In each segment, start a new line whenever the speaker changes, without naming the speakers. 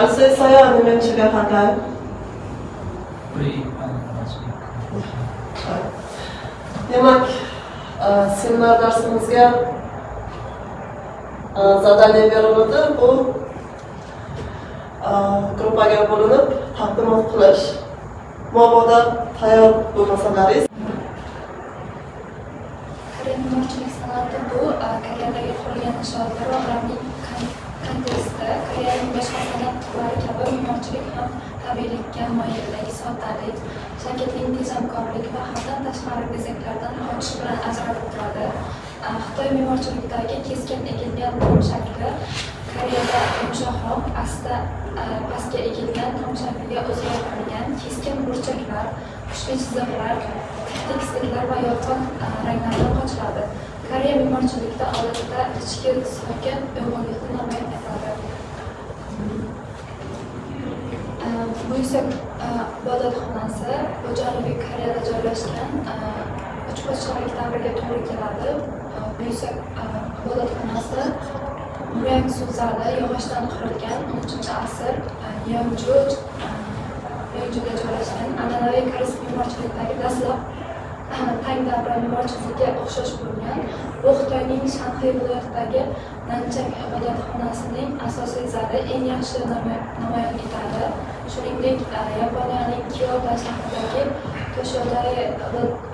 알수 있어요? 아니면 제가 할까요? Demak, seminar darsimizga zadaniya berildi. Bu gruppaga bo'linib taqdimot qilish. Mabodo tayyor bo'lmasalaringiz
Koreya me'morchilik san'ati bu Koreyadagi qurilgan inshootlar va ularning kontekstida Koreyaning boshqa san'at turlari kabi me'morchilik ham tabiiylikka moyillik, soddalik, shaklning tejamkorlik va haddan tashqari bezaklardan qochish bilan ajralib turadi. Xitoy me'morchilikdagi keskin egilgan tom shakli Koreyada yumshoqroq, asta pastga egilgan tom shakliga o'zgartirilgan keskin burchaklar, kuchli chiziqlar, tekstiklar va yorqin ranglardan qochiladi. Koreya me'morchilikda odatda ichki sokin uyg'unlikni namoyon etadi. Buyuk ibodatxonasi bu Janubiy Koreyada joylashgan uch podshohlik davriga to'g'ri keladi. Buyuk ibodatxonasi Murangsu zali yog'ochdan qurilgan 13-asr Yeonjuda joylashgan an'anaviy koreys me'morchilikdagi dastlab Tang davri me'morchiligiga o'xshash bo'lgan. Bu Xitoyning Shanxi viloyatidagi Nanchang ibodatxonasining asosiy zali eng yaxshi namoyon etadi. Shuningdek, Yaponiyaning Kyoto shahridagi Toshiyodagi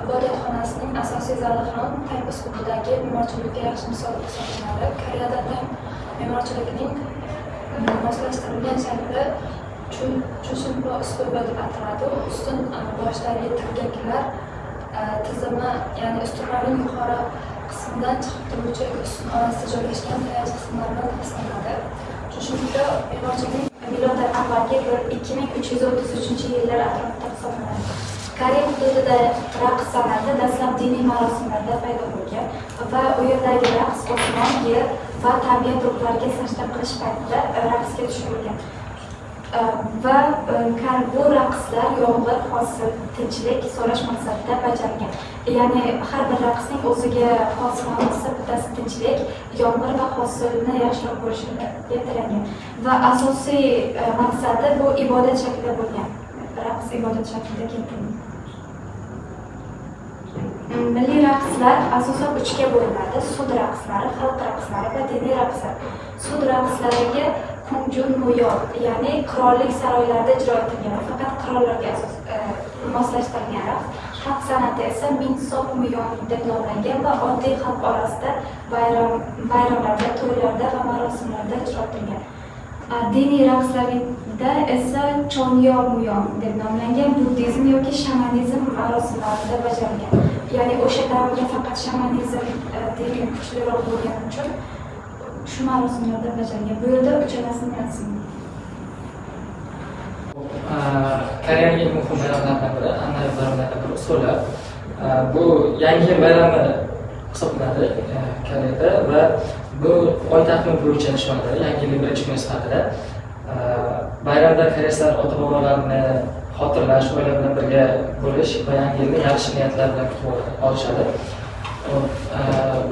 ibodatxonasining asosiy zali ham Tang uslubidagi me'morchilikka yaxshi misol hisoblanadi. Koreyada Tang me'morchiligining moslashtirilgan shakli Chushinpo uslubi deb ataladi. Ustun boshdagi tirgaklar tizimi, ya'ni ustunlarning yuqori qismidan chiqib turuvchi ustun orasida joylashgan tayanch qismlardan tashlanadi. Chushinpo me'morchilik miloddan avvalgi 2333-yillar atrofida hisoblanadi. Koreya hududida raqs san'ati dastlab diniy marosimlarda paydo bo'lgan va u yerdagi raqs osmon, yer va tabiat ruhlariga sajda qilish paytida raqsga tushirilgan. Va bu raqslar yomg'ir, hosil, tinchlik so'rash maqsadida bajarilgan. Ya'ni har bir raqsning o'ziga xos ma'nosi, bittasi tinchlik, yomg'ir va hosilni yaxshiroq bo'lishini keltirilgan. Va asosiy maqsadi bu ibodat shaklida bo'lgan. Raqs ibodat shaklida keltirilgan. Milliy raqslar asosan 3 ga bo'linadi: sud raqslari, xalq raqslari va diniy raqslar. Sud raqslariga Kunjun Muyon, ya'ni qirollik saroylarida ijro etilgan, faqat qirollarga moslashtirilgan raqs. Xalq san'ati esa Minsoq Muyon deb nomlangan va oddiy xalq orasida bayramlarda, to'ylarda va marosimlarda ijro etilgan. Diniy raqslarda esa Chonyo Muyon deb nomlangan buddizm yoki shamanizm marosimlarida bajarilgan. Ya'ni o'sha davrda faqat shamanizm diniy kuchliroq bo'lgani uchun shu marosimlarda bajarilgan. Bu yerda uchalasini yozing.
Koreyaning eng muhim bayramlaridan biri, an'anaviy bayramlardan biri usullar. Bu yangi yil bayrami hisoblanadi Koreyada va bu oy taqvimi bo'yicha nishonlanadi. Yangi yilning birinchi kuni sifatida bayramda koreyslar ota-bobolarini xotirlash, oila bilan birga bo'lish va yangi yilni yaxshi niyatlar bilan kutib olishadi.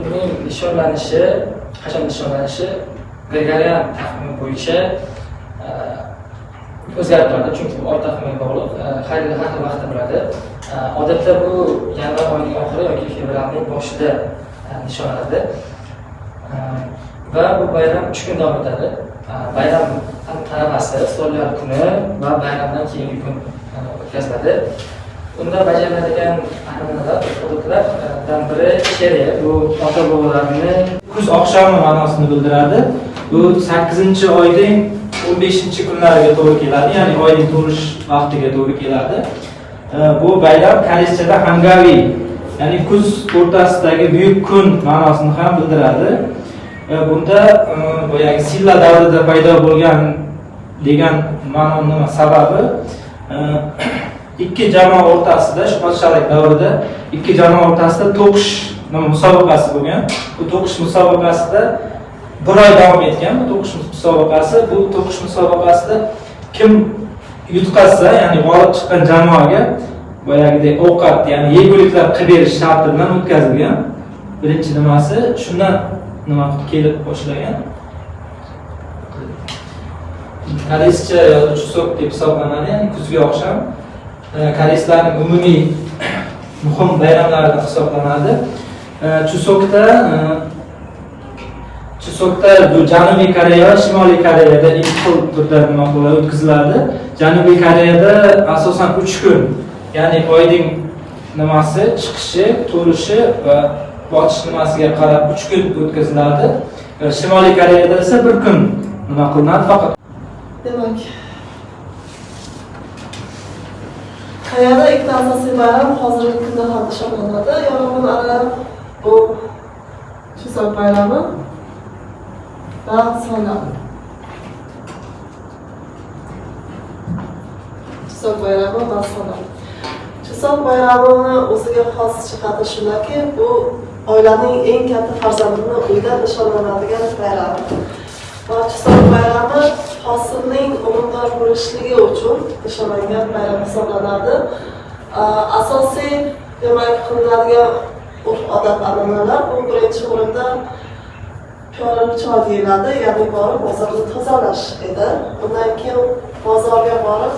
Uning nishonlanishi, qachon nishonlanishi Gregorian taqvimi bo'yicha o'zgarib turadi, chunki oy taqvimiga bog'liq har xil vaqtda bo'ladi. Odatda bu yanvar oyining oxiri yoki fevralning boshida nishonlanadi. Va bu bayram 3 kun davom etadi. Bayram tantanasi Sollar kuni va bayramdan keyingi kun o'tkaziladi. Unda bajariladigan an'analar, odatlardan biri Kere, bu ota-bobolarni
kuz oqshomi ma'nosini bildiradi. Bu 8-oyning 15-kunlariga to'g'ri keladi, ya'ni oyning to'lish vaqtiga to'g'ri keladi. Bu bayram koreychada Hangavi, ya'ni kuz o'rtasidagi buyuk kun ma'nosini ham bildiradi. Bunda boyagi Silla davrida paydo bo'lgan degan ma'noning sababi ikki jamoa o'rtasida, shu podshohlik davrida ikki jamoa o'rtasida to'qish musobaqasi bo'lgan. Bu to'qish musobaqasida bir oy davom etgan. Bu to'qish musobaqasida kim yutqazsa, ya'ni g'olib chiqqan jamoaga boyagidek ovqat, ya'ni yeguliklar qilib berish sharti bilan o'tkazilgan. Birinchi nimasi shundan nima kelib boshlagan. koreyscha yoki chusok deb hisoblanadi, ya'ni kuzgi oqshom koreyslarning umumiy muhim bayramlaridan hisoblanadi. Chusokda bu Janubiy Koreya va Shimoliy Koreyada ikki xil turda nima bo'ladi, o'tkaziladi. Janubiy Koreyada asosan 3 kun, ya'ni oyning nimasi, chiqishi, to'lishi va botish nimasiga qarab 3 kun o'tkaziladi. Shimoliy Koreyada esa 1 kun nima qilinadi faqat.
Demak, Koreyada ikkita asosiy bayram hozirgi kunda ham nishonlanadi. Yorug'in ara bu Chuseok bayrami va Sonam. Chuseok bayrami va Sonam. Chuseok bayramini o'ziga xos jihati shundaki, bu oilaning eng katta farzandini uyda nishonlanadigan bayram. Va Chuseok bayrami hosilning unumdor bo'lishligi uchun nishonlangan bayram hisoblanadi. Asosiy demak qilinadigan urf-odat an'analar bu birinchi o'rinda piyola choy deyiladi, ya'ni borib bozorni tozalash edi. Undan keyin bozorga borib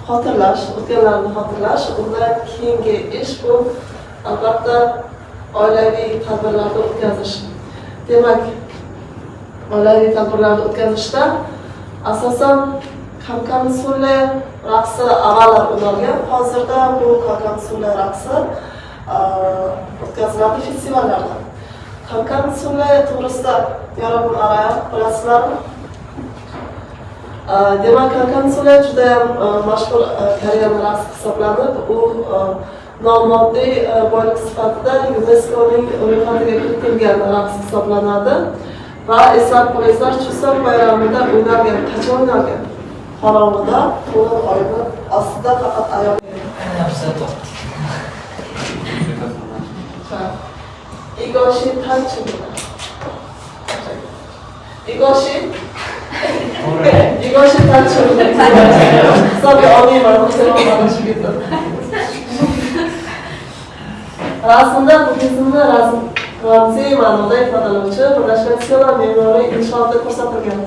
xotirlash, o'tganlarni xotirlash. Undan keyingi ish bu albatta oilaviy tadbirlarni o'tkazish. Demak, oilaviy tadbirlarni o'tkazishda asosan Kamkam Sule raqsi avvallar o'ynalgan. Hozirda bu Kamkam Sule raqsi o'tkaziladi festivallarda. Kamkam Sule to'g'risida yorug'in ara bilasizlarmi? Demak, Kamkam Sule juda ham mashhur Koreyan raqsi hisoblanib, u nomoddiy boylik sifatida UNESCOning ro'yxatiga kiritilgan raqs hisoblanadi. Va eslab qo'ysanglar, Chuseok bayramida o'ynalgan, qachon o'ynalgan? Qorong'ida, to'lin oyni ostida faqat ayol. Igoshi tanchi. Igoshi tanchi. Hisobga olmayman, musulmonlar shugida. Rasmda bu kesimni ramziy ma'noda ifodalovchi birlashgan siyosiy me'moriy inshootda ko'rsatilgan.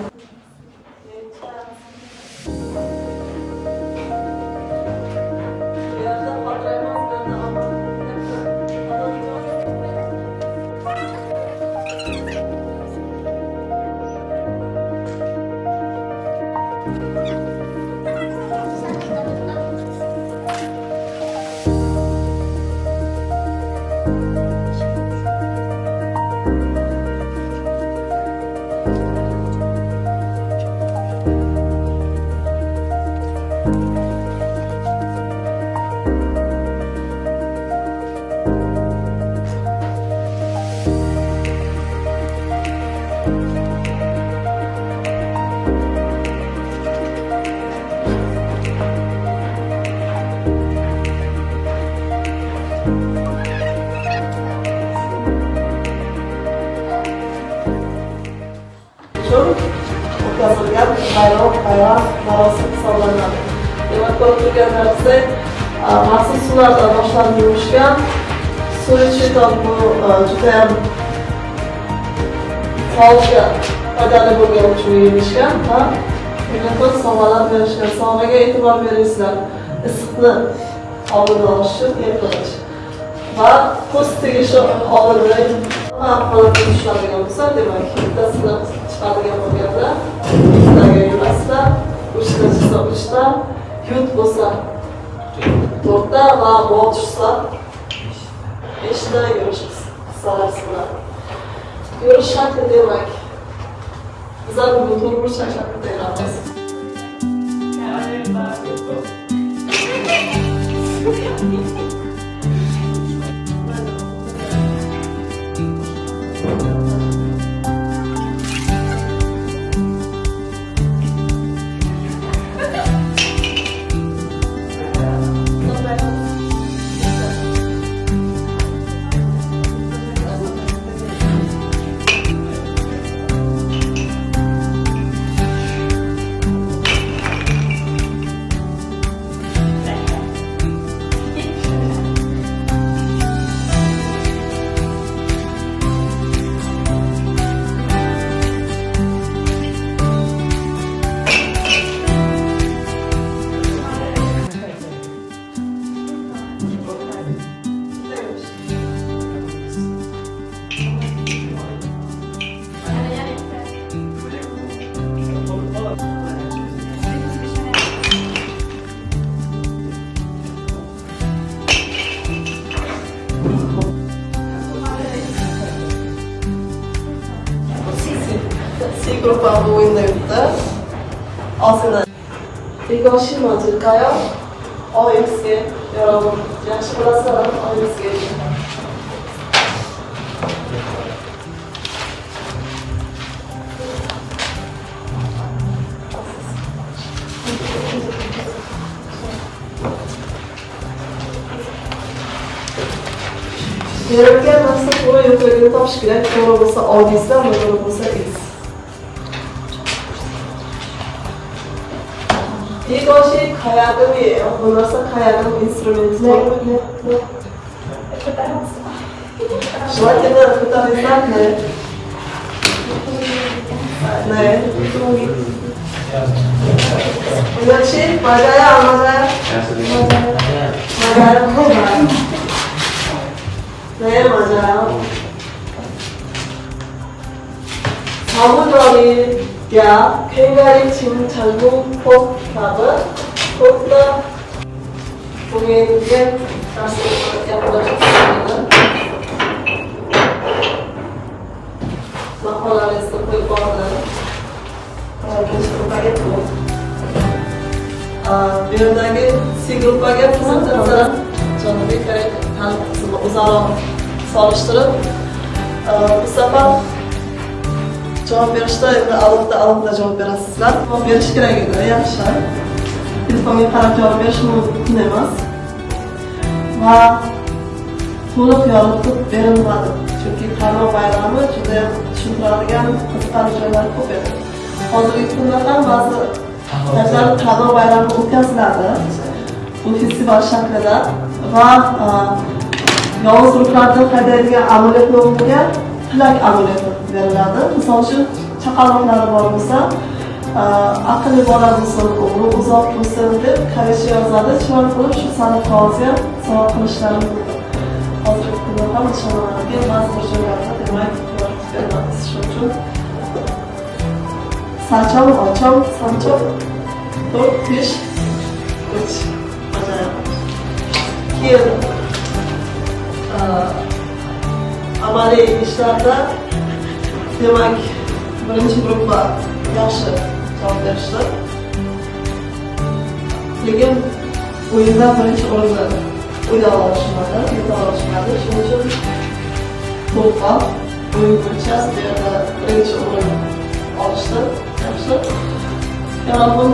O'tkazilgan bayram marosim hisoblanadi. Demak, ko'rib turganlaringizdek, maxsus suvlarda boshlanib yuvishgan. Suv ichishdan bu juda ham sog'liqqa foydali bo'lgani uchun yeyilishgan va ko'p sovg'alar berishgan. Sog'liqqa e'tibor beringizlar. Issiqni oldini olish uchun yeyilish. Va ko'z tegishi oldini holatda ushladigan bo'lsa, demak, bittasini chiqaradigan bo'lganda, ikkitaga yurasida, uchta chiqsa, yut bo'lsa 4ta va botishsa 5ta yurish qissalar. Yurish shakli demak, bizlar bu turmush shaklida yuramiz. группа bu o'yinda yutdi. Ozgina. Begoshi majilkayo oyimizga yo'q. Yaxshi bilasizlar, oyimizga. Berilgan narsa to'g'ri yo'qligini topish kerak. To'g'ri bo'lsa O deysizlar, noto'g'ri bo'lsa X. Begoshi qayerda bu narsa qayerda instrumentni желательно фотографировать значит мажая 네, 맞아요. 사무놀이야 굉장히 진창고 법답은 법답 공인의 가슴을 약보다는 마포라에서 불거는 계속하겠고 미련하게 시급하게 부산자는 저는 이렇게 단 uzoq solishtirib bu safar javob berishda endi alohida javob berasizlar. Javob berish kerak edi, yaxshi. Telefonga qarab javob berish mumkin emas. Va to'liq yoritib berilmadi. Chunki Qarmoq bayrami juda ham tushuntiradigan qiziqarli joylari ko'p edi. Hozirgi kunda ham ba'zi maktablarda Qarmoq bayrami o'tkaziladi. Bu festival shaklida va yolg'iz ruhlardan haydaydigan amaliyotni o'rniga tilak amaliyoti beriladi. Misol uchun chaqaloqlari bor bo'lsa, aqlli bola bo'lsin, umri uzoq bo'lsin deb koreyscha yozadi. Shuning qilib shu sariq qog'ozga savob qilishlari mumkin. Hozirgi kunda ham nishonlarga ba'zi bir joylarda demak yoritib beriladi. Shuning uchun sachom, ochom, sanchom 4, 5, 3 keyin amaliy ishlarda demak birinchi gruppa yaxshi javob berishdi. Lekin o'yinda birinchi o'rinda o'yna olishmadi, yuta olishmadi. Shuning uchun to'pqa o'yin bo'yicha bu yerda birinchi o'rin olishdi. Yaxshi. Yana bu